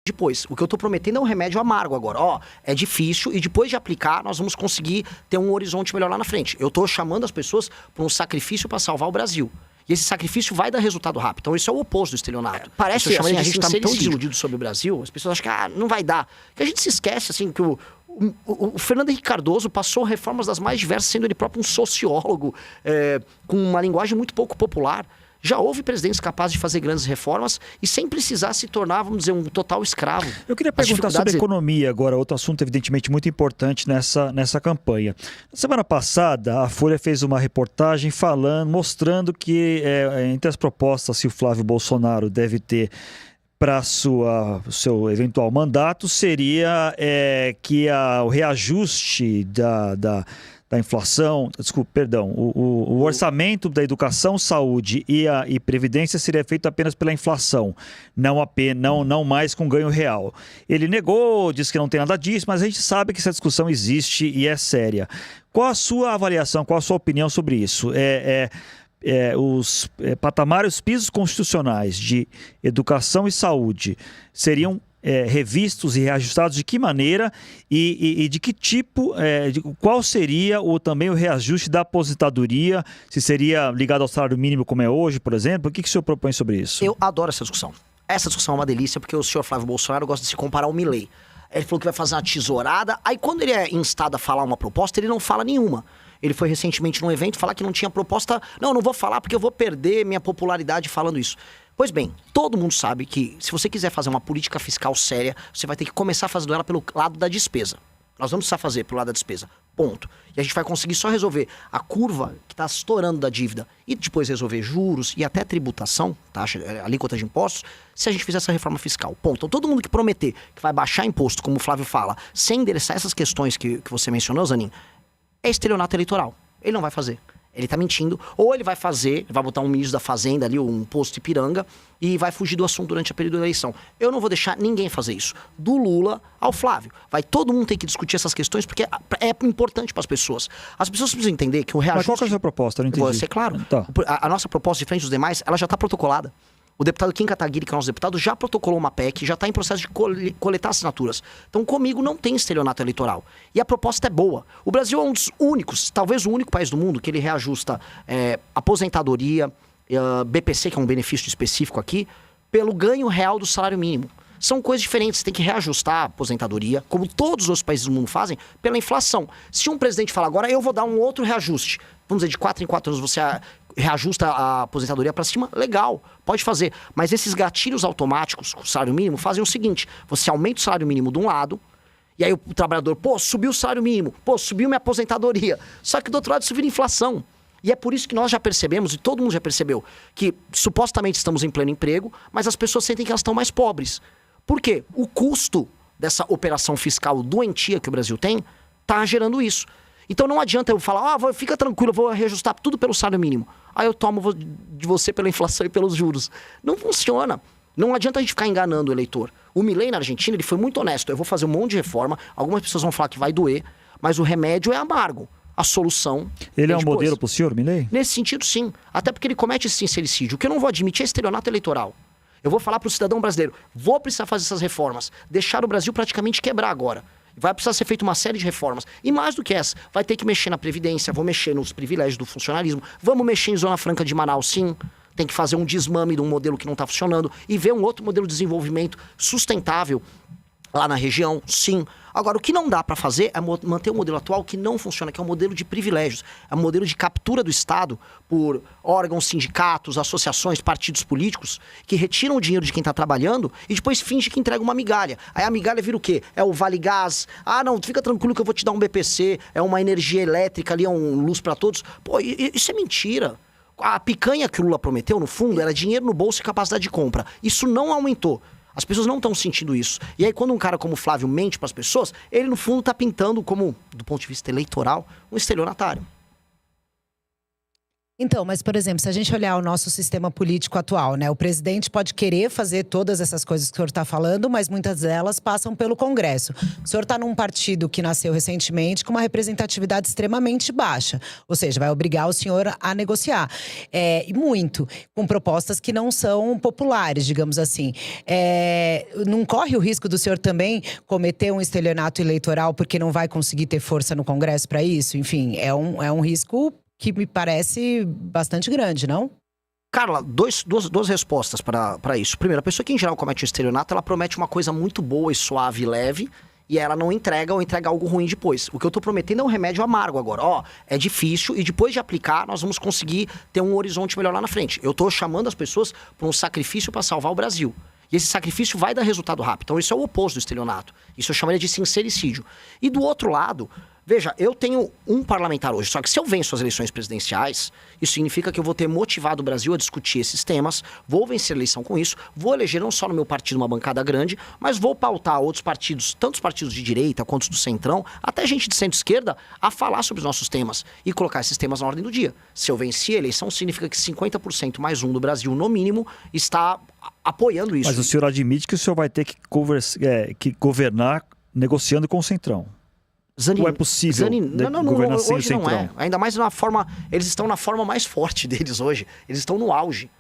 depois. O que eu tô prometendo é um remédio amargo agora. Ó, é difícil e depois de aplicar, nós vamos conseguir ter um horizonte melhor lá na frente. Eu tô chamando as pessoas para um sacrifício para salvar o Brasil. E esse sacrifício vai dar resultado rápido. Então, isso é o oposto do estelionato. Parece que a gente tá tão desiludido sobre o Brasil, as pessoas acham que não vai dar. Que a gente se esquece, assim, que o Fernando Henrique Cardoso passou reformas das mais diversas, sendo ele próprio um sociólogo, com uma linguagem muito pouco popular. Já houve presidentes capazes de fazer grandes reformas e sem precisar se tornar, vamos dizer, um total escravo. Eu queria perguntar sobre economia agora, outro assunto evidentemente muito importante nessa campanha. Na semana passada, a Folha fez uma reportagem mostrando que entre as propostas que o Flávio Bolsonaro deve ter para o seu eventual mandato seria que o reajuste da inflação, o orçamento da educação, saúde e previdência seria feito apenas pela inflação, não mais com ganho real. Ele negou, disse que não tem nada disso, mas a gente sabe que essa discussão existe e é séria. Qual a sua avaliação, qual a sua opinião sobre isso? Os patamares, os pisos constitucionais de educação e saúde seriam revistos e reajustados de que maneira e de que tipo, qual seria também o reajuste da aposentadoria, se seria ligado ao salário mínimo como é hoje, por exemplo? O que o senhor propõe sobre isso? Eu adoro essa discussão. Essa discussão é uma delícia porque o senhor Flávio Bolsonaro gosta de se comparar ao Milei. Ele falou que vai fazer uma tesourada, aí quando ele é instado a falar uma proposta, ele não fala nenhuma. Ele foi recentemente num evento falar que não tinha proposta. Não vou falar porque eu vou perder minha popularidade falando isso. Pois bem, todo mundo sabe que se você quiser fazer uma política fiscal séria, você vai ter que começar fazendo ela pelo lado da despesa. Nós vamos precisar fazer pelo lado da despesa. Ponto. E a gente vai conseguir só resolver a curva que está estourando da dívida e depois resolver juros e até tributação, taxa, alíquota de impostos, se a gente fizer essa reforma fiscal. Ponto. Então todo mundo que prometer que vai baixar imposto, como o Flávio fala, sem endereçar essas questões que você mencionou, Zanin, é estelionato eleitoral. Ele não vai fazer. Ele tá mentindo. Ou ele vai fazer, vai botar um ministro da Fazenda ali, um posto Ipiranga, e vai fugir do assunto durante a período da eleição. Eu não vou deixar ninguém fazer isso. Do Lula ao Flávio. Vai todo mundo ter que discutir essas questões, porque é importante para as pessoas. As pessoas precisam entender que o reajuste... Mas qual que é a sua proposta? Eu não entendi. Vou ser claro. Tá. A nossa proposta, diferente dos demais, ela já está protocolada. O deputado Kim Kataguiri, que é o nosso deputado, já protocolou uma PEC, já está em processo de coletar assinaturas. Então, comigo não tem estelionato eleitoral. E a proposta é boa. O Brasil é um dos únicos, talvez o único país do mundo, que ele reajusta aposentadoria, BPC, que é um benefício específico aqui, pelo ganho real do salário mínimo. São coisas diferentes, você tem que reajustar a aposentadoria, como todos os outros países do mundo fazem, pela inflação. Se um presidente falar agora, eu vou dar um outro reajuste, vamos dizer, de 4 em 4 anos você reajusta a aposentadoria para cima, legal, pode fazer. Mas esses gatilhos automáticos com o salário mínimo fazem o seguinte, você aumenta o salário mínimo de um lado, e aí o trabalhador, subiu o salário mínimo, subiu minha aposentadoria. Só que do outro lado isso vira inflação. E é por isso que nós já percebemos, e todo mundo já percebeu, que supostamente estamos em pleno emprego, mas as pessoas sentem que elas estão mais pobres. Por quê? O custo dessa operação fiscal doentia que o Brasil tem está gerando isso. Então não adianta eu falar, fica tranquilo, eu vou reajustar tudo pelo salário mínimo. Aí eu tomo de você pela inflação e pelos juros. Não funciona. Não adianta a gente ficar enganando o eleitor. O Milei na Argentina, ele foi muito honesto. Eu vou fazer um monte de reforma, algumas pessoas vão falar que vai doer, mas o remédio é amargo. A solução... Ele é um modelo pro senhor, Milei? Nesse sentido, sim. Até porque ele comete esse sincericídio. O que eu não vou admitir é estelionato eleitoral. Eu vou falar pro cidadão brasileiro, vou precisar fazer essas reformas. Deixar o Brasil praticamente quebrar agora. Vai precisar ser feita uma série de reformas. E mais do que essa, vai ter que mexer na Previdência, vou mexer nos privilégios do funcionalismo, vamos mexer em Zona Franca de Manaus, sim. Tem que fazer um desmame de um modelo que não está funcionando e ver um outro modelo de desenvolvimento sustentável lá na região, sim. Agora, o que não dá para fazer é manter o modelo atual que não funciona, que é o modelo de privilégios. É um modelo de captura do Estado por órgãos, sindicatos, associações, partidos políticos, que retiram o dinheiro de quem está trabalhando e depois finge que entrega uma migalha. Aí a migalha vira o quê? É o Vale Gás. Não, fica tranquilo que eu vou te dar um BPC, é uma energia elétrica ali, é um luz para todos. Isso é mentira. A picanha que o Lula prometeu, no fundo, era dinheiro no bolso e capacidade de compra. Isso não aumentou. As pessoas não estão sentindo isso. E aí, quando um cara como o Flávio mente para as pessoas, ele, no fundo, está pintando como, do ponto de vista eleitoral, um estelionatário. Então, mas, por exemplo, se a gente olhar o nosso sistema político atual, né? O presidente pode querer fazer todas essas coisas que o senhor está falando, mas muitas delas passam pelo Congresso. O senhor está num partido que nasceu recentemente com uma representatividade extremamente baixa. Ou seja, vai obrigar o senhor a negociar. E muito, com propostas que não são populares, digamos assim. Não corre o risco do senhor também cometer um estelionato eleitoral porque não vai conseguir ter força no Congresso para isso? Enfim, é um risco que me parece bastante grande, não? Carla, duas respostas para isso. Primeiro, a pessoa que em geral comete um estelionato, ela promete uma coisa muito boa e suave e leve, e ela não entrega ou entrega algo ruim depois. O que eu tô prometendo é um remédio amargo agora. É difícil e depois de aplicar, nós vamos conseguir ter um horizonte melhor lá na frente. Eu tô chamando as pessoas para um sacrifício para salvar o Brasil. E esse sacrifício vai dar resultado rápido. Então isso é o oposto do estelionato. Isso eu chamaria de sincericídio. E do outro lado, veja, eu tenho um parlamentar hoje, só que se eu venço as eleições presidenciais, isso significa que eu vou ter motivado o Brasil a discutir esses temas, vou vencer a eleição com isso, vou eleger não só no meu partido uma bancada grande, mas vou pautar outros partidos, tanto os partidos de direita quanto os do centrão, até gente de centro-esquerda, a falar sobre os nossos temas e colocar esses temas na ordem do dia. Se eu vencer a eleição, significa que 50% mais um do Brasil, no mínimo, está apoiando isso. Mas o senhor admite que o senhor vai ter que governar negociando com o centrão? Ou é possível governar sem o centrão? Não é. Ainda mais na forma... Eles estão na forma mais forte deles hoje. Eles estão no auge.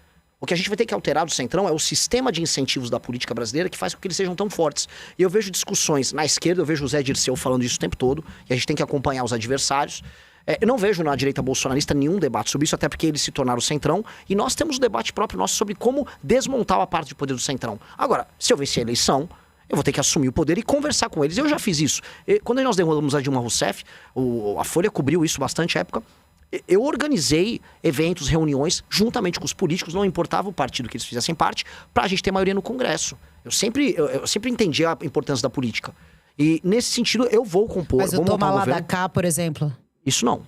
O que a gente vai ter que alterar do centrão é o sistema de incentivos da política brasileira que faz com que eles sejam tão fortes. E eu vejo discussões na esquerda, eu vejo o Zé Dirceu falando isso o tempo todo, e a gente tem que acompanhar os adversários. Eu não vejo na direita bolsonarista nenhum debate sobre isso, até porque eles se tornaram o centrão, e nós temos um debate próprio nosso sobre como desmontar a parte de poder do centrão. Agora, se eu vencer a eleição, eu vou ter que assumir o poder e conversar com eles. Eu já fiz isso. Quando nós derrubamos a Dilma Rousseff, a Folha cobriu isso bastante época. Eu organizei eventos, reuniões, juntamente com os políticos, não importava o partido que eles fizessem parte, pra gente ter maioria no Congresso. Eu sempre entendi a importância da política. E, nesse sentido, eu vou compor... Mas o toma lá da cá, por exemplo? Isso não.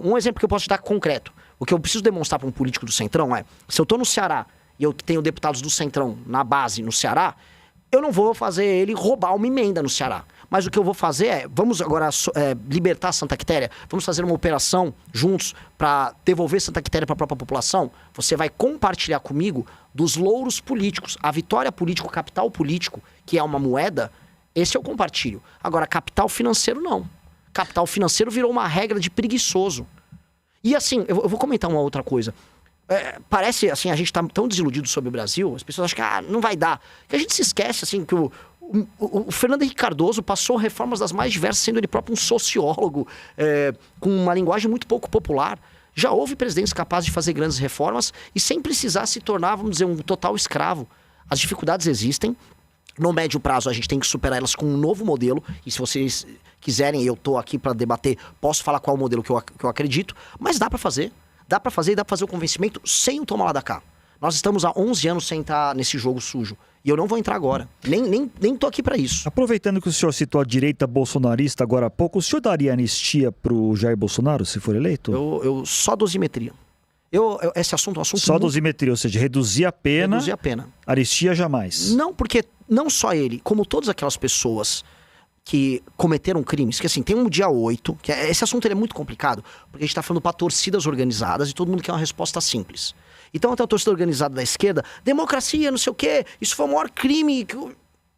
Um exemplo que eu posso te dar concreto. O que eu preciso demonstrar para um político do Centrão é... Se eu tô no Ceará e eu tenho deputados do Centrão na base no Ceará, eu não vou fazer ele roubar uma emenda no Ceará. Mas o que eu vou fazer é... Vamos agora libertar Santa Quitéria? Vamos fazer uma operação juntos para devolver Santa Quitéria para a própria população? Você vai compartilhar comigo dos louros políticos. A vitória política, o capital político, que é uma moeda, esse eu compartilho. Agora, capital financeiro, não. Capital financeiro virou uma regra de preguiçoso. E assim, eu vou comentar uma outra coisa. Parece, assim, a gente tá tão desiludido sobre o Brasil, as pessoas acham que não vai dar. Que a gente se esquece, assim, que o Fernando Henrique Cardoso passou reformas das mais diversas, sendo ele próprio um sociólogo, com uma linguagem muito pouco popular. Já houve presidentes capazes de fazer grandes reformas e sem precisar se tornar, vamos dizer, um total escravo. As dificuldades existem. No médio prazo, a gente tem que superar elas com um novo modelo. E se vocês quiserem, eu tô aqui para debater, posso falar qual é o modelo que eu acredito. Mas dá para fazer. Dá para fazer e dá para fazer o convencimento sem o toma lá da cá. Nós estamos há 11 anos sem entrar nesse jogo sujo. E eu não vou entrar agora. Nem tô aqui para isso. Aproveitando que o senhor citou a direita bolsonarista agora há pouco, o senhor daria anistia pro Jair Bolsonaro, se for eleito? Eu só dosimetria. Esse assunto é um assunto... Só dosimetria, ou seja, reduzir a pena. Reduzir a pena. Anistia jamais. Não, porque não só ele, como todas aquelas pessoas que cometeram crimes, que assim, tem um dia 8, que esse assunto ele é muito complicado, porque a gente tá falando para torcidas organizadas e todo mundo quer uma resposta simples. Então até a torcida organizada da esquerda, democracia, não sei o quê, isso foi o maior crime...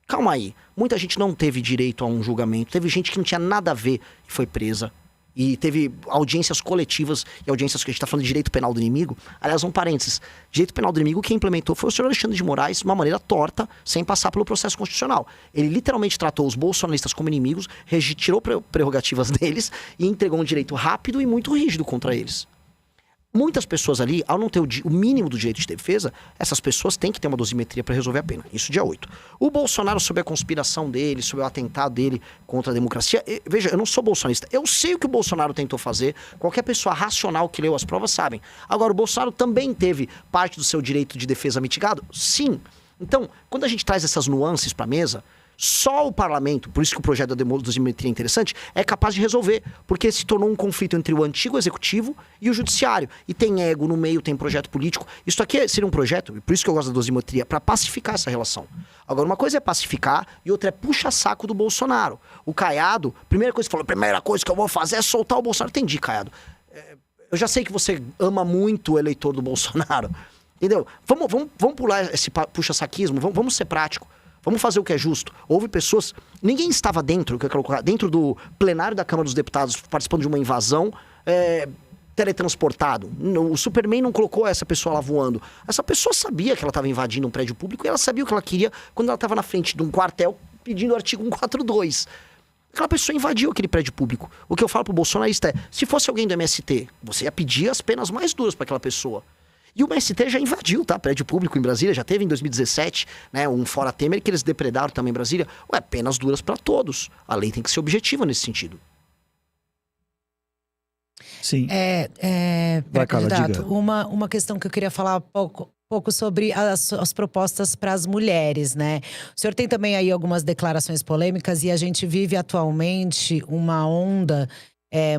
Calma aí, muita gente não teve direito a um julgamento, teve gente que não tinha nada a ver e foi presa. E teve audiências coletivas e audiências que a gente está falando de direito penal do inimigo. Aliás, um parênteses. Direito penal do inimigo, quem implementou foi o senhor Alexandre de Moraes de uma maneira torta, sem passar pelo processo constitucional. Ele literalmente tratou os bolsonaristas como inimigos, retirou prerrogativas deles e entregou um direito rápido e muito rígido contra eles. Muitas pessoas ali, ao não ter o mínimo do direito de defesa, essas pessoas têm que ter uma dosimetria para resolver a pena. Isso dia 8. O Bolsonaro, sobre a conspiração dele, sobre o atentado dele contra a democracia... Veja, eu não sou bolsonarista. Eu sei o que o Bolsonaro tentou fazer. Qualquer pessoa racional que leu as provas sabem. Agora, o Bolsonaro também teve parte do seu direito de defesa mitigado? Sim. Então, quando a gente traz essas nuances para a mesa... Só o parlamento, por isso que o projeto da dosimetria é interessante, é capaz de resolver, porque se tornou um conflito entre o antigo executivo e o judiciário. E tem ego no meio, tem projeto político. Isso aqui seria um projeto, e por isso que eu gosto da dosimetria, para pacificar essa relação. Agora, uma coisa é pacificar e outra é puxa-saco do Bolsonaro. O Caiado, primeira coisa que eu vou fazer é soltar o Bolsonaro. Entendi, Caiado. eu já sei que você ama muito o eleitor do Bolsonaro, entendeu? Vamos pular esse puxa-saquismo, vamos ser prático. Vamos fazer o que é justo. Houve pessoas... Ninguém estava dentro do plenário da Câmara dos Deputados participando de uma invasão teletransportado. O Superman não colocou essa pessoa lá voando. Essa pessoa sabia que ela estava invadindo um prédio público e ela sabia o que ela queria quando ela estava na frente de um quartel pedindo o artigo 142. Aquela pessoa invadiu aquele prédio público. O que eu falo pro bolsonarista é, se fosse alguém do MST, você ia pedir as penas mais duras para aquela pessoa. E o MST já invadiu, tá? Prédio público em Brasília, já teve em 2017, né? Um fora Temer que eles depredaram também em Brasília. Ué, penas duras para todos. A lei tem que ser objetiva nesse sentido. Sim. Vai, candidato, uma questão que eu queria falar pouco sobre as propostas para as mulheres, né? O senhor tem também aí algumas declarações polêmicas e a gente vive atualmente uma onda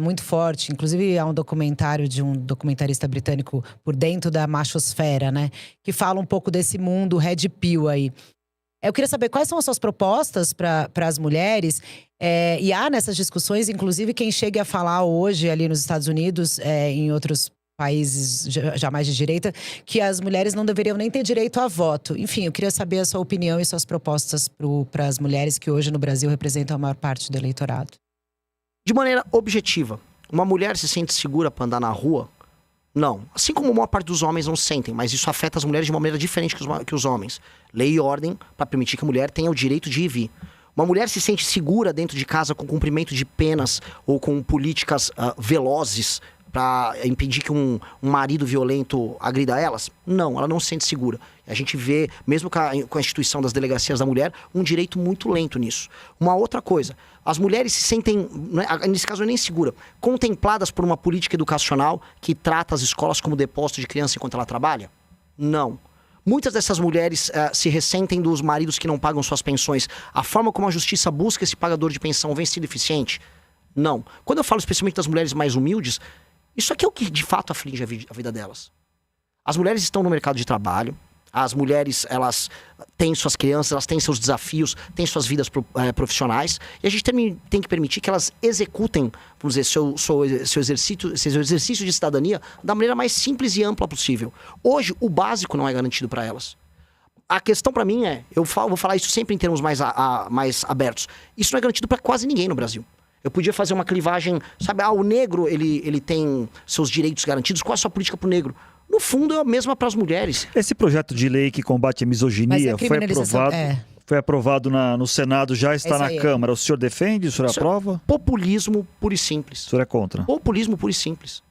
muito forte. Inclusive, há um documentário de um documentarista britânico Por Dentro da Machosfera, né? Que fala um pouco desse mundo Red Pill aí. Eu queria saber quais são as suas propostas para as mulheres. E há nessas discussões, inclusive, quem chega a falar hoje ali nos Estados Unidos, em outros países já mais de direita, que as mulheres não deveriam nem ter direito a voto. Enfim, eu queria saber a sua opinião e suas propostas para as mulheres que hoje no Brasil representam a maior parte do eleitorado. De maneira objetiva, uma mulher se sente segura para andar na rua? Não. Assim como a maior parte dos homens não sentem, mas isso afeta as mulheres de uma maneira diferente que os homens. Lei e ordem para permitir que a mulher tenha o direito de ir e vir. Uma mulher se sente segura dentro de casa com cumprimento de penas ou com políticas velozes para impedir que um marido violento agrida elas? Não, ela não se sente segura. A gente vê, mesmo com a instituição das delegacias da mulher, um direito muito lento nisso. Uma outra coisa, as mulheres se sentem, nesse caso nem segura, contempladas por uma política educacional que trata as escolas como depósito de criança enquanto ela trabalha? Não. Muitas dessas mulheres se ressentem dos maridos que não pagam suas pensões. A forma como a justiça busca esse pagador de pensão vem sendo eficiente? Não. Quando eu falo especialmente das mulheres mais humildes, isso aqui é o que de fato aflige a vida delas. As mulheres estão no mercado de trabalho, as mulheres, elas têm suas crianças, elas têm seus desafios, têm suas vidas profissionais, e a gente tem que permitir que elas executem, vamos dizer, seu exercício de cidadania da maneira mais simples e ampla possível. Hoje, o básico não é garantido para elas. A questão para mim vou falar isso sempre em termos mais abertos, isso não é garantido para quase ninguém no Brasil. Eu podia fazer uma clivagem, sabe, o negro, ele tem seus direitos garantidos, qual é a sua política pro negro? No fundo, é a mesma para as mulheres. Esse projeto de lei que combate a misoginia foi aprovado no Senado, já está na Câmara. O senhor defende? O senhor aprova? Populismo puro e simples. O senhor é contra? Populismo puro e simples.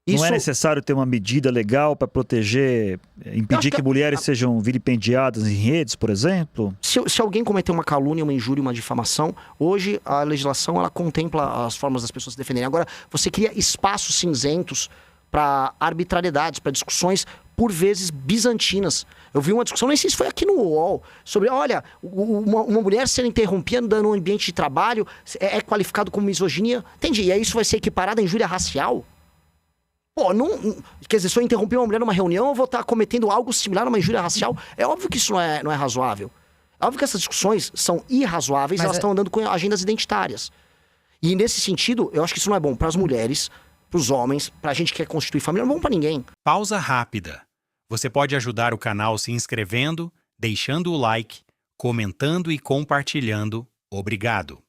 Não é necessário ter uma medida legal para proteger, impedir que mulheres sejam vilipendiadas em redes, por exemplo? Se alguém cometer uma calúnia, uma injúria, uma difamação, hoje a legislação ela contempla as formas das pessoas se defenderem. Agora, você cria espaços cinzentos para arbitrariedades, para discussões, por vezes, bizantinas. Eu vi uma discussão, nem sei se foi aqui no UOL, sobre, olha, uma mulher ser interrompida no ambiente de trabalho é qualificado como misoginia. Entendi, e aí isso vai ser equiparado à injúria racial? Pô, quer dizer, se eu interromper uma mulher numa reunião, eu vou estar cometendo algo similar a uma injúria racial? É óbvio que isso não é razoável. É óbvio que essas discussões são irrazoáveis, elas estão andando com agendas identitárias. E nesse sentido, eu acho que isso não é bom para as mulheres, para os homens, para a gente que quer constituir família, não é bom para ninguém. Pausa rápida. Você pode ajudar o canal se inscrevendo, deixando o like, comentando e compartilhando. Obrigado.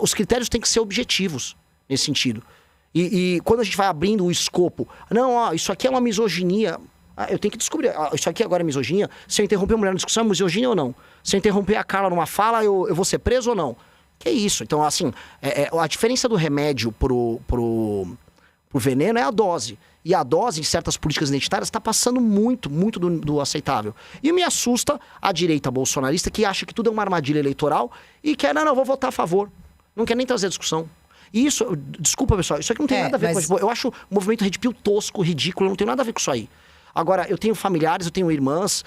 Os critérios têm que ser objetivos nesse sentido. E quando a gente vai abrindo o escopo, não, isso aqui é uma misoginia, eu tenho que descobrir, isso aqui agora é misoginia, se eu interromper uma mulher na discussão, é misoginia ou não? Se eu interromper a Carla numa fala, eu vou ser preso ou não? Que isso? Então, assim, a diferença do remédio pro veneno é a dose. E a dose, em certas políticas identitárias, está passando muito do aceitável. E me assusta a direita bolsonarista que acha que tudo é uma armadilha eleitoral e quer, não, vou votar a favor. Não quer nem trazer a discussão. E isso, desculpa pessoal, isso aqui não tem nada a ver com... Eu acho o movimento Red Pill tosco, ridículo, não tem nada a ver com isso aí. Agora, eu tenho familiares, eu tenho irmãs,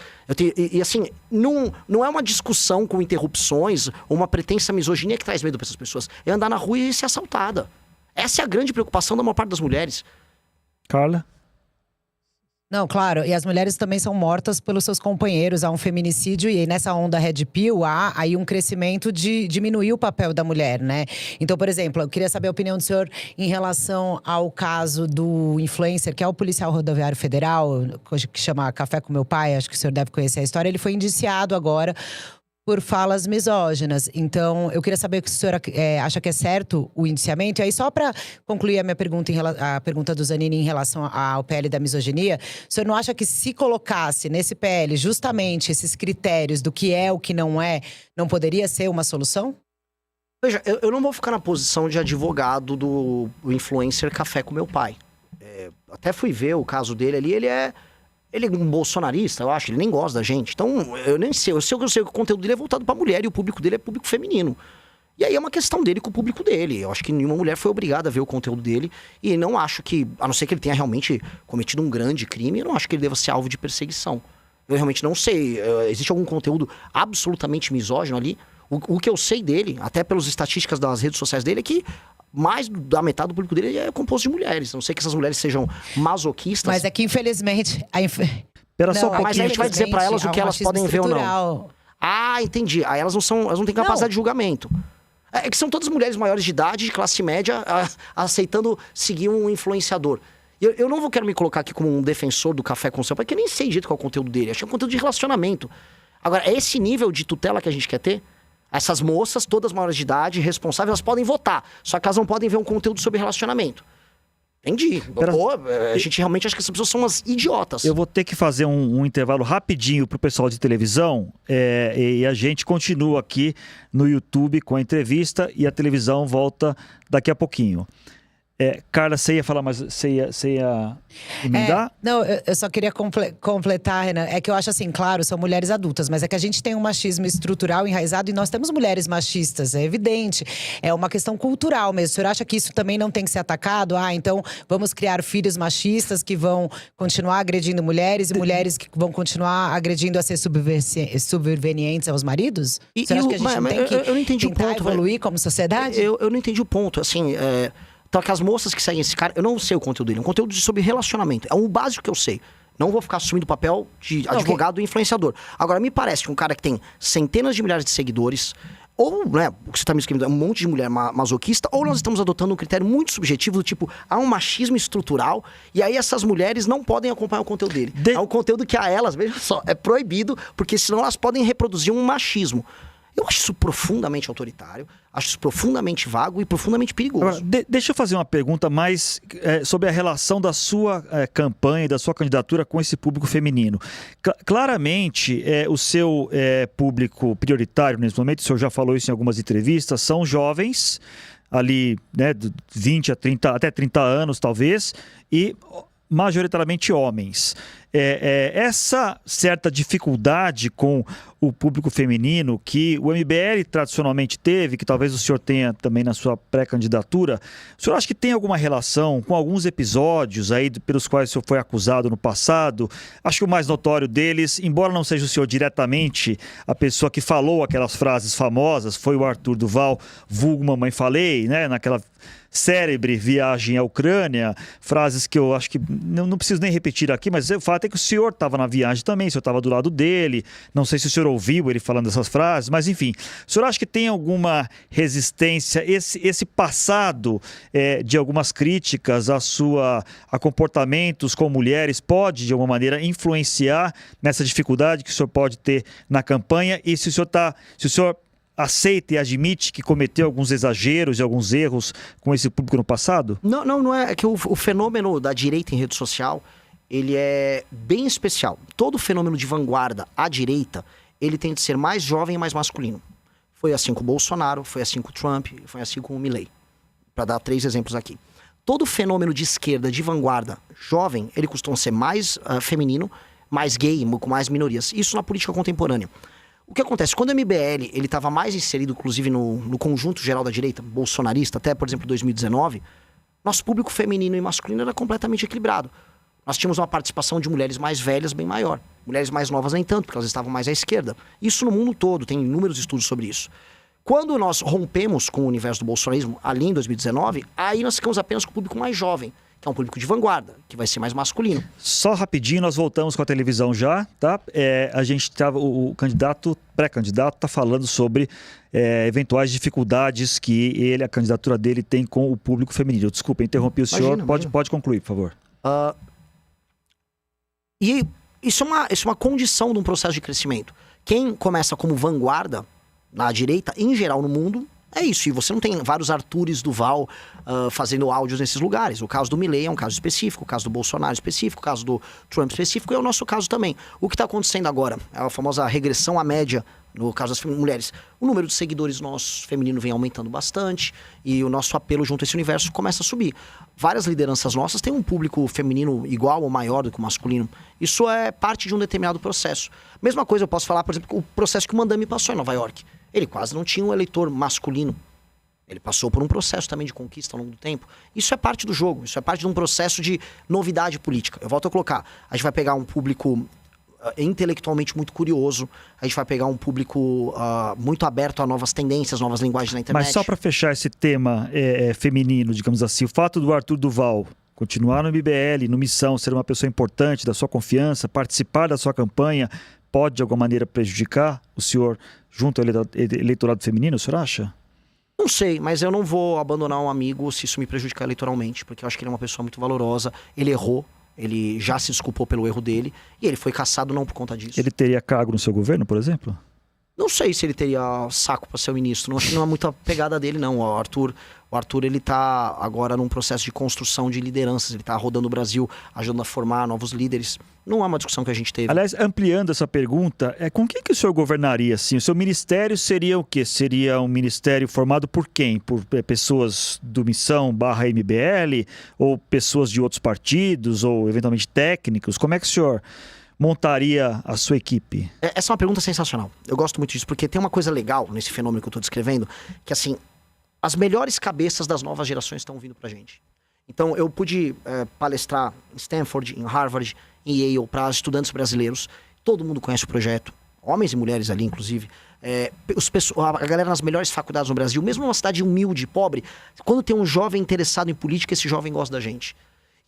e assim, não é uma discussão com interrupções ou uma pretensa misoginia que traz medo para essas pessoas. É andar na rua e ser assaltada. Essa é a grande preocupação da maior parte das mulheres. Carla? Não, claro, e as mulheres também são mortas pelos seus companheiros, há um feminicídio e aí nessa onda Red Pill há aí um crescimento de diminuir o papel da mulher, né? Então, por exemplo, eu queria saber a opinião do senhor em relação ao caso do influencer, que é o policial rodoviário federal, que chama Café com Meu Pai, acho que o senhor deve conhecer a história, ele foi indiciado agora por falas misóginas. Então, eu queria saber se a senhora acha que é certo o indiciamento. E aí, só para concluir a minha pergunta, a pergunta do Zanini em relação ao PL da misoginia, o senhor não acha que se colocasse nesse PL justamente esses critérios do que é, o que não é, não poderia ser uma solução? Veja, eu não vou ficar na posição de advogado do influencer Café com Meu Pai. Até fui ver o caso dele ali, ele é um bolsonarista, eu acho, ele nem gosta da gente. Então, eu nem sei, eu sei que o conteúdo dele é voltado pra mulher e o público dele é público feminino. E aí é uma questão dele com o público dele. Eu acho que nenhuma mulher foi obrigada a ver o conteúdo dele. E não acho que, a não ser que ele tenha realmente cometido um grande crime, eu não acho que ele deva ser alvo de perseguição. Eu realmente não sei. Existe algum conteúdo absolutamente misógino ali? O que eu sei dele, até pelas estatísticas das redes sociais dele, é que mais da metade do público dele é composto de mulheres. Não sei que essas mulheres sejam masoquistas. Mas é que, infelizmente… Pera só um pouquinho. Mas a gente vai dizer pra elas o que elas podem ver ou não. Ah, entendi. Aí elas não têm capacidade de julgamento. É que são todas mulheres maiores de idade, de classe média, aceitando seguir um influenciador. Eu não quero me colocar aqui como um defensor do Café com Seu Pai, porque eu nem sei direito qual é o conteúdo dele. Acho que é um conteúdo de relacionamento. Agora, é esse nível de tutela que a gente quer ter? Essas moças, todas maiores de idade, responsáveis, elas podem votar. Só que elas não podem ver um conteúdo sobre relacionamento. Entendi. Pô, a gente realmente acha que essas pessoas são umas idiotas. Eu vou ter que fazer um intervalo rapidinho pro pessoal de televisão e a gente continua aqui no YouTube com a entrevista e a televisão volta daqui a pouquinho. Carla, você ia falar, mas você ia emendar? Não, eu só queria completar, Renan. É que eu acho assim, claro, são mulheres adultas, mas é que a gente tem um machismo estrutural enraizado e nós temos mulheres machistas, é evidente. É uma questão cultural mesmo. O senhor acha que isso também não tem que ser atacado? Então vamos criar filhos machistas que vão continuar agredindo mulheres e mulheres que vão continuar agredindo a ser subvenientes aos maridos? O senhor acha que a gente não tem que eu não entendi tentar o ponto, evoluir como sociedade? Eu não entendi o ponto, assim… Então, que as moças que seguem esse cara, eu não sei o conteúdo dele. É um conteúdo sobre relacionamento. É o básico que eu sei. Não vou ficar assumindo o papel de advogado e influenciador. Agora, me parece que um cara que tem centenas de milhares de seguidores, ou, né, o que você está me escrevendo é um monte de mulher masoquista, ou nós estamos adotando um critério muito subjetivo do tipo, há um machismo estrutural, e aí essas mulheres não podem acompanhar o conteúdo dele. É um conteúdo que a elas, veja só, é proibido, porque senão elas podem reproduzir um machismo. Eu acho isso profundamente autoritário, acho isso profundamente vago e profundamente perigoso. Agora, deixa eu fazer uma pergunta mais sobre a relação da sua campanha e da sua candidatura com esse público feminino. Claramente, o seu público prioritário nesse momento, o senhor já falou isso em algumas entrevistas, são jovens, ali, né, de 20 a 30, até 30 anos talvez, e majoritariamente homens. Essa certa dificuldade com o público feminino que o MBL tradicionalmente teve, que talvez o senhor tenha também na sua pré-candidatura, o senhor acha que tem alguma relação com alguns episódios aí pelos quais o senhor foi acusado no passado? Acho que o mais notório deles, embora não seja o senhor diretamente a pessoa que falou aquelas frases famosas, foi o Arthur Duval, vulgo Mamãe Falei, né, naquela célebre viagem à Ucrânia, frases que eu acho que não preciso nem repetir aqui, mas o fato é que o senhor estava na viagem também, o senhor estava do lado dele, não sei se o senhor ouviu ele falando essas frases, mas enfim, o senhor acha que tem alguma resistência, esse passado de algumas críticas a comportamentos com mulheres pode, de alguma maneira, influenciar nessa dificuldade que o senhor pode ter na campanha e se o senhor aceita e admite que cometeu alguns exageros e alguns erros com esse público no passado? Não é. É que o fenômeno da direita em rede social, ele é bem especial. Todo fenômeno de vanguarda à direita, ele tem de ser mais jovem e mais masculino. Foi assim com o Bolsonaro, foi assim com o Trump, foi assim com o Milley. Para dar 3 exemplos aqui. Todo fenômeno de esquerda, de vanguarda, jovem, ele costuma ser mais feminino, mais gay, com mais minorias. Isso na política contemporânea. O que acontece? Quando o MBL ele estava mais inserido, inclusive, no conjunto geral da direita, bolsonarista, até, por exemplo, 2019, nosso público feminino e masculino era completamente equilibrado. Nós tínhamos uma participação de mulheres mais velhas bem maior. Mulheres mais novas nem tanto, porque elas estavam mais à esquerda. Isso no mundo todo, tem inúmeros estudos sobre isso. Quando nós rompemos com o universo do bolsonarismo, ali em 2019, aí nós ficamos apenas com o público mais jovem. que é um público de vanguarda, que vai ser mais masculino. Só rapidinho, nós voltamos com a televisão já, tá? A gente tava, o pré-candidato está falando sobre eventuais dificuldades que a candidatura dele tem com o público feminino. Desculpa, interrompi o senhor. Pode concluir, por favor. E isso é uma condição de um processo de crescimento. Quem começa como vanguarda na direita, em geral no mundo, é isso. E você não tem vários Artures Duval fazendo áudios nesses lugares. O caso do Milei é um caso específico, o caso do Bolsonaro específico, o caso do Trump específico, e é o nosso caso também. O que está acontecendo agora é a famosa regressão à média, no caso das mulheres. O número de seguidores nossos feminino vem aumentando bastante e o nosso apelo junto a esse universo começa a subir. Várias lideranças nossas têm um público feminino igual ou maior do que o masculino. Isso é parte de um determinado processo. Mesma coisa eu posso falar, por exemplo, o processo que o Mandami passou em Nova York. Ele quase não tinha um eleitor masculino. Ele passou por um processo também de conquista ao longo do tempo. Isso é parte do jogo, isso é parte de um processo de novidade política. Eu volto a colocar, a gente vai pegar um público intelectualmente muito curioso, a gente vai pegar um público muito aberto a novas tendências, novas linguagens na internet. Mas só para fechar esse tema feminino, digamos assim, o fato do Arthur Duval continuar no MBL, no Missão, ser uma pessoa importante, da sua confiança, participar da sua campanha, pode de alguma maneira prejudicar o senhor junto ao eleitorado feminino, o senhor acha? Não sei, mas eu não vou abandonar um amigo se isso me prejudicar eleitoralmente, porque eu acho que ele é uma pessoa muito valorosa, ele errou, ele já se desculpou pelo erro dele, e ele foi cassado não por conta disso. Ele teria cargo no seu governo, por exemplo? Não sei se ele teria saco para ser o ministro, não acho que não é muita pegada dele não. O Arthur ele tá agora num processo de construção de lideranças, ele tá rodando o Brasil, ajudando a formar novos líderes. Não é uma discussão que a gente teve. Aliás, ampliando essa pergunta, com quem que o senhor governaria assim? O seu ministério seria o quê? Seria um ministério formado por quem? Por pessoas do Missão /MBL? Ou pessoas de outros partidos? Ou eventualmente técnicos? Como é que o senhor montaria a sua equipe? Essa é uma pergunta sensacional. Eu gosto muito disso, porque tem uma coisa legal nesse fenômeno que eu estou descrevendo, que assim, as melhores cabeças das novas gerações estão vindo pra gente. Então eu pude palestrar em Stanford, em Harvard, em Yale, para estudantes brasileiros. Todo mundo conhece o projeto, homens e mulheres ali, inclusive. A galera nas melhores faculdades no Brasil, mesmo numa cidade humilde, pobre, quando tem um jovem interessado em política, esse jovem gosta da gente.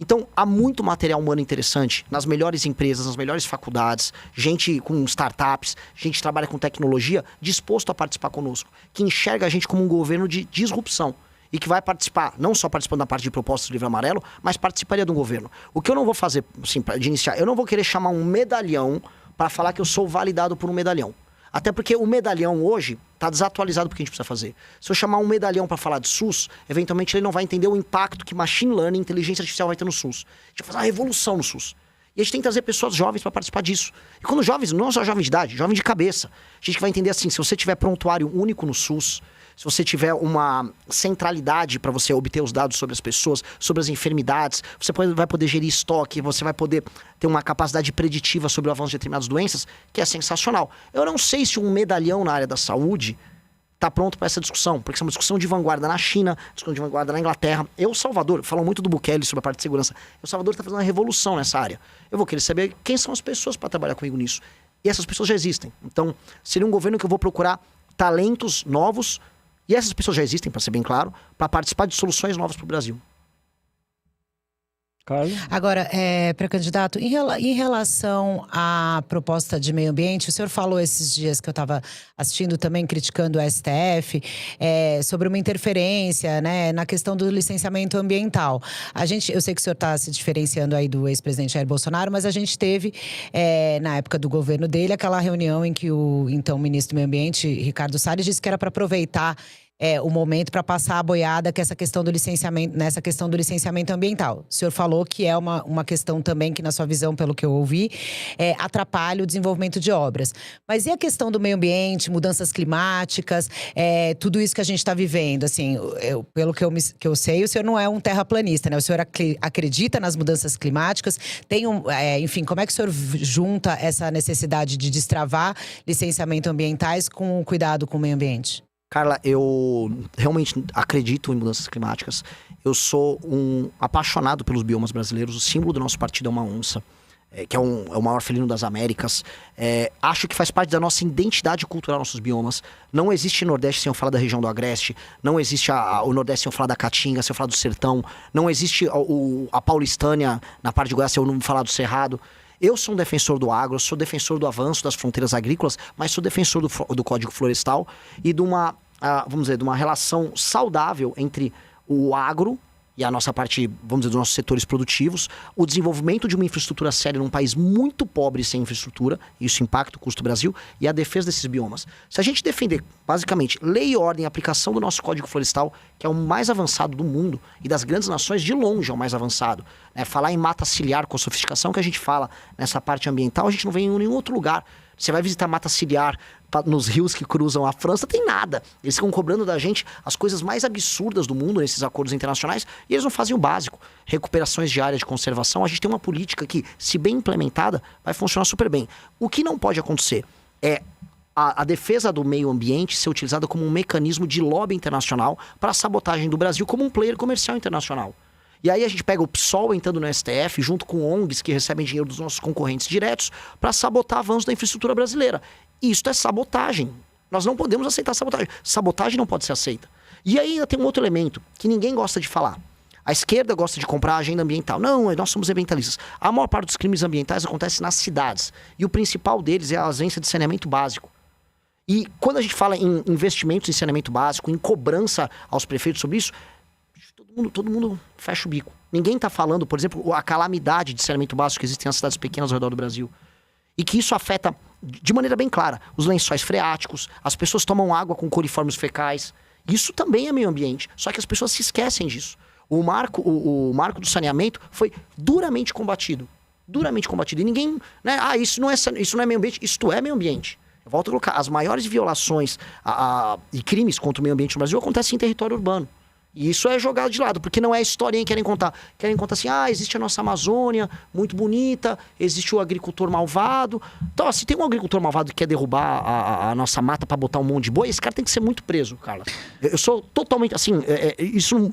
Então, há muito material humano interessante nas melhores empresas, nas melhores faculdades, gente com startups, gente que trabalha com tecnologia, disposto a participar conosco, que enxerga a gente como um governo de disrupção e que vai participar, não só participando da parte de propostas do Livro Amarelo, mas participaria de um governo. O que eu não vou fazer, assim, de iniciar, eu não vou querer chamar um medalhão para falar que eu sou validado por um medalhão. Até porque o medalhão hoje está desatualizado para o que a gente precisa fazer. Se eu chamar um medalhão para falar de SUS, eventualmente ele não vai entender o impacto que machine learning, inteligência artificial vai ter no SUS. A gente vai fazer uma revolução no SUS. E a gente tem que trazer pessoas jovens para participar disso. E quando jovens, não só jovem de idade, jovem de cabeça. A gente vai entender assim, se você tiver prontuário único no SUS, se você tiver uma centralidade para você obter os dados sobre as pessoas, sobre as enfermidades, você vai poder gerir estoque, você vai poder ter uma capacidade preditiva sobre o avanço de determinadas doenças, que é sensacional. Eu não sei se um medalhão na área da saúde está pronto para essa discussão, porque isso é uma discussão de vanguarda na China, discussão de vanguarda na Inglaterra. Salvador, falam muito do Bukele sobre a parte de segurança. Salvador está fazendo uma revolução nessa área. Eu vou querer saber quem são as pessoas para trabalhar comigo nisso. E essas pessoas já existem. Então, seria um governo que eu vou procurar talentos novos. E essas pessoas já existem, para ser bem claro, para participar de soluções novas para o Brasil. Carlos? Agora, pré-candidato, em relação à proposta de meio ambiente, o senhor falou esses dias que eu estava assistindo também, criticando o STF, sobre uma interferência, né, na questão do licenciamento ambiental. Eu sei que o senhor está se diferenciando aí do ex-presidente Jair Bolsonaro, mas a gente teve, na época do governo dele, aquela reunião em que o então ministro do Meio Ambiente, Ricardo Salles, disse que era para aproveitar o momento para passar a boiada que essa questão do licenciamento, nessa questão do licenciamento ambiental. O senhor falou que é uma questão também que, na sua visão, pelo que eu ouvi, atrapalha o desenvolvimento de obras. Mas e a questão do meio ambiente, mudanças climáticas, tudo isso que a gente está vivendo? Assim, pelo que eu sei, o senhor não é um terraplanista, né? O senhor acredita nas mudanças climáticas? Enfim, como é que o senhor junta essa necessidade de destravar licenciamentos ambientais com o cuidado com o meio ambiente? Carla, eu realmente acredito em mudanças climáticas. Eu sou um apaixonado pelos biomas brasileiros. O símbolo do nosso partido é uma onça. que é o maior felino das Américas. Acho que faz parte da nossa identidade cultural, nossos biomas. Não existe Nordeste sem eu falar da região do Agreste, não existe o Nordeste sem eu falar da Caatinga, sem eu falar do Sertão, não existe a Paulistânia na parte de Goiás sem eu não falar do Cerrado. Eu sou um defensor do agro, sou defensor do avanço das fronteiras agrícolas, mas sou defensor do Código Florestal e de uma relação saudável entre o agro e a nossa parte, vamos dizer, dos nossos setores produtivos, o desenvolvimento de uma infraestrutura séria num país muito pobre sem infraestrutura, isso impacta o custo do Brasil, e a defesa desses biomas. Se a gente defender, basicamente, lei e ordem e aplicação do nosso Código Florestal, que é o mais avançado do mundo, e das grandes nações, de longe é o mais avançado, né? Falar em mata ciliar com a sofisticação que a gente fala nessa parte ambiental, a gente não vê em nenhum outro lugar. Você vai visitar mata ciliar nos rios que cruzam a França, tem nada. Eles ficam cobrando da gente as coisas mais absurdas do mundo nesses acordos internacionais e eles não fazem o básico. Recuperações de área de conservação, a gente tem uma política que, se bem implementada, vai funcionar super bem. O que não pode acontecer é a defesa do meio ambiente ser utilizada como um mecanismo de lobby internacional para a sabotagem do Brasil como um player comercial internacional. E aí a gente pega o PSOL entrando no STF, junto com ONGs que recebem dinheiro dos nossos concorrentes diretos, para sabotar avanços da infraestrutura brasileira. Isto é sabotagem. Nós não podemos aceitar sabotagem. Sabotagem não pode ser aceita. E aí ainda tem um outro elemento que ninguém gosta de falar. A esquerda gosta de comprar a agenda ambiental. Não, nós somos ambientalistas. A maior parte dos crimes ambientais acontece nas cidades. E o principal deles é a ausência de saneamento básico. E quando a gente fala em investimentos em saneamento básico, em cobrança aos prefeitos sobre isso, todo mundo fecha o bico. Ninguém está falando, por exemplo, a calamidade de saneamento básico que existe nas cidades pequenas ao redor do Brasil. E que isso afeta, de maneira bem clara, os lençóis freáticos, as pessoas tomam água com coliformes fecais. Isso também é meio ambiente, só que as pessoas se esquecem disso. O marco do saneamento foi duramente combatido. Duramente combatido. E ninguém... né? Isso não é meio ambiente. Isto é meio ambiente. Eu volto a colocar, as maiores violações e crimes contra o meio ambiente no Brasil acontecem em território urbano. E isso é jogado de lado, porque não é a historinha que querem contar. Querem contar assim, existe a nossa Amazônia, muito bonita, existe o agricultor malvado. Então, se tem um agricultor malvado que quer derrubar a nossa mata para botar um monte de boi, esse cara tem que ser muito preso, Carla. Eu sou totalmente, assim, isso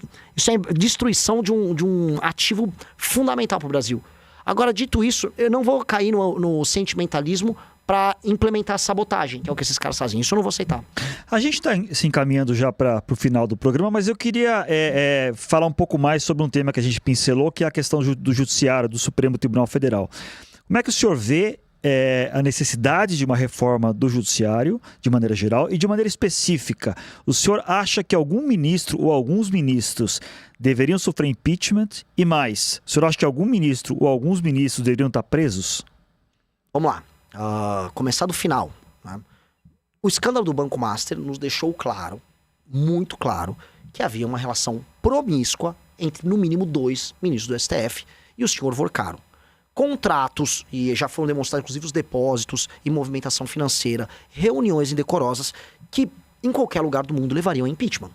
é destruição de um ativo fundamental para o Brasil. Agora, dito isso, eu não vou cair no sentimentalismo para implementar a sabotagem, que é o que esses caras fazem. Isso eu não vou aceitar. A gente está se encaminhando já para o final do programa, mas eu queria falar um pouco mais sobre um tema que a gente pincelou, que é a questão do Judiciário, do Supremo Tribunal Federal. Como é que o senhor vê a necessidade de uma reforma do Judiciário, de maneira geral, e de maneira específica? O senhor acha que algum ministro ou alguns ministros deveriam sofrer impeachment? E mais, o senhor acha que algum ministro ou alguns ministros deveriam estar presos? Vamos lá. Começar do final, né? O escândalo do Banco Master nos deixou claro, muito claro, que havia uma relação promíscua entre, no mínimo, 2 ministros do STF e o senhor Vorcaro. Contratos, e já foram demonstrados, inclusive, os depósitos e movimentação financeira, reuniões indecorosas que, em qualquer lugar do mundo, levariam a impeachment.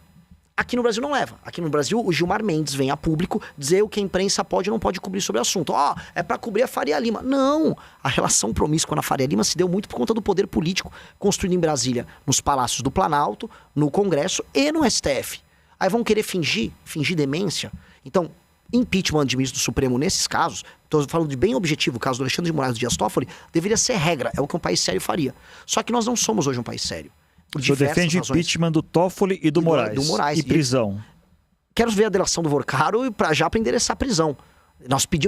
Aqui no Brasil não leva. Aqui no Brasil, o Gilmar Mendes vem a público dizer o que a imprensa pode ou não pode cobrir sobre o assunto. É para cobrir a Faria Lima. Não! A relação promíscua na Faria Lima se deu muito por conta do poder político construído em Brasília, nos palácios do Planalto, no Congresso e no STF. Aí vão querer fingir demência. Então, impeachment de ministro do Supremo nesses casos, estou falando de bem objetivo, o caso do Alexandre de Moraes e do Dias Toffoli, deveria ser regra, é o que um país sério faria. Só que nós não somos hoje um país sério. O senhor defende o impeachment do Toffoli e do Moraes. Do Moraes. E prisão. Quero ver a delação do Vorcaro já para endereçar a prisão.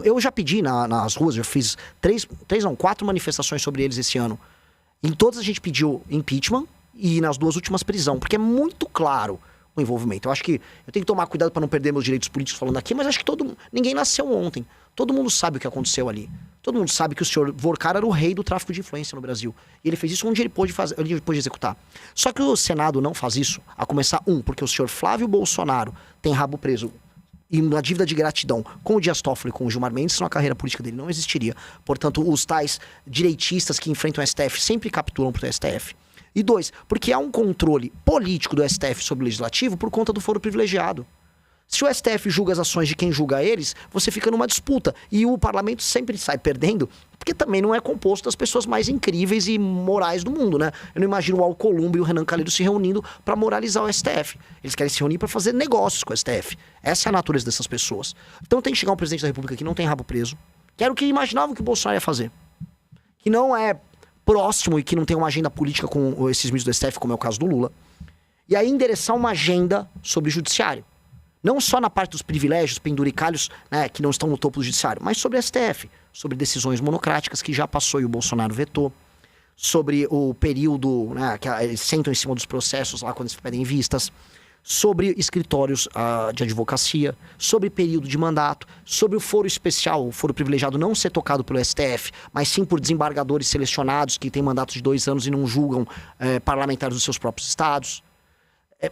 Eu já pedi nas ruas, eu fiz 4 manifestações sobre eles esse ano. Em todas a gente pediu impeachment e nas 2 últimas prisão, porque é muito claro o envolvimento. Eu acho que eu tenho que tomar cuidado para não perder meus direitos políticos falando aqui, mas acho que ninguém nasceu ontem. Todo mundo sabe o que aconteceu ali. Todo mundo sabe que o senhor Vorcaro era o rei do tráfico de influência no Brasil. E ele fez isso onde ele pôde executar. Só que o Senado não faz isso, a começar, porque o senhor Flávio Bolsonaro tem rabo preso e uma dívida de gratidão com o Dias Toffoli e com o Gilmar Mendes, senão a carreira política dele não existiria. Portanto, os tais direitistas que enfrentam o STF sempre capturam pro STF. E 2, porque há um controle político do STF sobre o Legislativo por conta do foro privilegiado. Se o STF julga as ações de quem julga eles, você fica numa disputa. E o parlamento sempre sai perdendo, porque também não é composto das pessoas mais incríveis e morais do mundo, né? Eu não imagino o Alcolumbre e o Renan Calheiros se reunindo para moralizar o STF. Eles querem se reunir para fazer negócios com o STF. Essa é a natureza dessas pessoas. Então tem que chegar um presidente da República que não tem rabo preso, que era o que imaginavam que o Bolsonaro ia fazer. Que não é próximo e que não tem uma agenda política com esses ministros do STF, como é o caso do Lula. E aí endereçar uma agenda sobre o judiciário. Não só na parte dos privilégios, penduricalhos, né, que não estão no topo do judiciário, mas sobre o STF, sobre decisões monocráticas que já passou e o Bolsonaro vetou, sobre o período, né, que eles sentam em cima dos processos lá quando eles pedem vistas, sobre escritórios de advocacia, sobre período de mandato, sobre o foro especial, o foro privilegiado não ser tocado pelo STF, mas sim por desembargadores selecionados que têm mandatos de 2 anos e não julgam parlamentares dos seus próprios estados.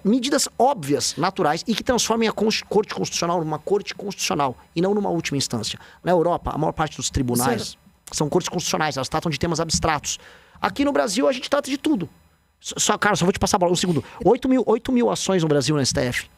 Medidas óbvias, naturais, e que transformem a Corte Constitucional numa Corte Constitucional e não numa última instância. Na Europa, a maior parte dos tribunais são cortes constitucionais, elas tratam de temas abstratos. Aqui no Brasil, a gente trata de tudo. Cara, só vou te passar a bola um segundo. 8 mil ações no Brasil no STF.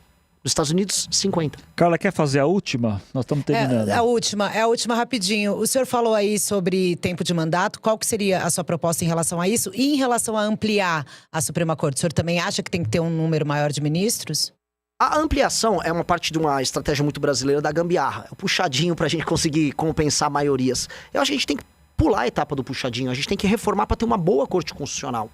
Nos Estados Unidos, 50. Carla, quer fazer a última? Nós estamos terminando. É a última rapidinho. O senhor falou aí sobre tempo de mandato. Qual que seria a sua proposta em relação a isso? E em relação a ampliar a Suprema Corte, o senhor também acha que tem que ter um número maior de ministros? A ampliação é uma parte de uma estratégia muito brasileira da gambiarra. É o puxadinho pra gente conseguir compensar maiorias. Eu acho que a gente tem que pular a etapa do puxadinho. A gente tem que reformar para ter uma boa Corte Constitucional.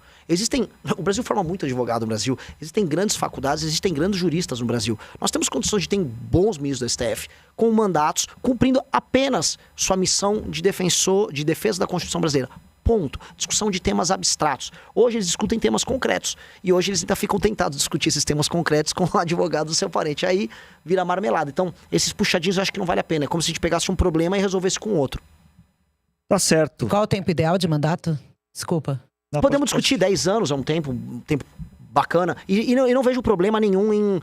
O Brasil forma muito advogado no Brasil. Existem grandes faculdades, existem grandes juristas no Brasil. Nós temos condições de ter bons ministros do STF, com mandatos, cumprindo apenas sua missão de defesa da Constituição brasileira. Ponto. Discussão de temas abstratos. Hoje eles discutem temas concretos. E hoje eles ainda ficam tentados discutir esses temas concretos com o advogado do seu parente. Aí vira marmelada. Então, esses puxadinhos eu acho que não vale a pena. É como se a gente pegasse um problema e resolvesse com outro. Tá certo. Qual o tempo ideal de mandato? Desculpa. Não, podemos discutir 10 anos, é um tempo bacana. E não vejo problema nenhum em...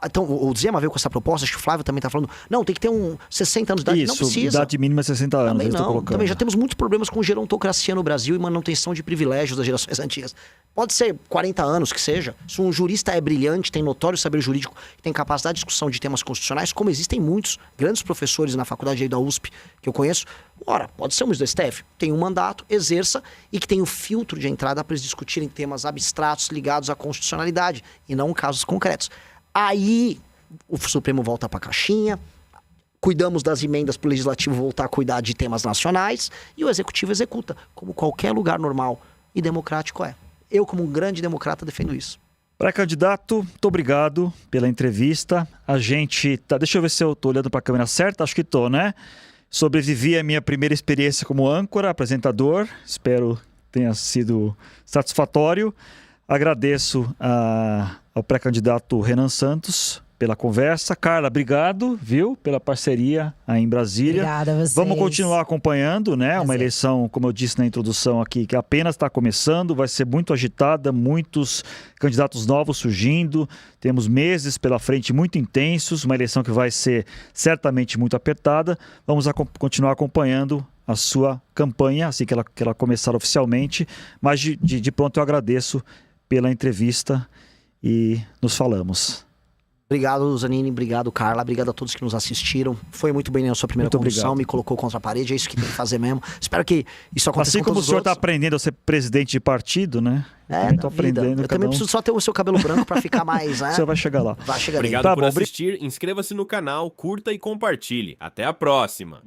então, o Zema veio com essa proposta, acho que o Flávio também tá falando. Não, tem que ter 60 anos de idade. Isso, não precisa. idade mínima é 60 anos. Também não. Também já temos muitos problemas com gerontocracia no Brasil e manutenção de privilégios das gerações antigas. Pode ser 40 anos que seja. Se um jurista é brilhante, tem notório saber jurídico, tem capacidade de discussão de temas constitucionais, como existem muitos grandes professores na faculdade aí da USP que eu conheço, ora, pode ser um ministro do STF. Tem um mandato, exerça, e que tem o filtro de entrada para eles discutirem temas abstratos ligados à constitucionalidade e não casos concretos. Aí o Supremo volta para a caixinha, cuidamos das emendas para o Legislativo voltar a cuidar de temas nacionais e o Executivo executa, como qualquer lugar normal e democrático é. Eu, como um grande democrata, defendo isso. Pré-candidato, muito obrigado pela entrevista. A gente tá... Deixa eu ver se eu tô olhando para a câmera certa. Acho que tô, né? Sobrevivi à minha primeira experiência como âncora, apresentador. Espero tenha sido satisfatório. Agradeço ao pré-candidato Renan Santos pela conversa. Carla, obrigado, viu, pela parceria aí em Brasília. Obrigada a vocês. Vamos continuar acompanhando, né? Uma eleição, como eu disse na introdução aqui, que apenas está começando, vai ser muito agitada, muitos candidatos novos surgindo, temos meses pela frente muito intensos, uma eleição que vai ser certamente muito apertada. Vamos continuar acompanhando a sua campanha, assim que ela começar oficialmente, mas de pronto eu agradeço pela entrevista e nos falamos. Obrigado, Zanini. Obrigado, Carla. Obrigado a todos que nos assistiram. Foi muito bem na sua primeira condução. Me colocou contra a parede. É isso que tem que fazer mesmo. Espero que isso aconteça assim com como todos o senhor está aprendendo a ser presidente de partido, né? Tô aprendendo. Eu também preciso só ter o seu cabelo branco para ficar mais... O senhor vai chegar lá. Vai chegar. Obrigado por assistir. Inscreva-se no canal, curta e compartilhe. Até a próxima.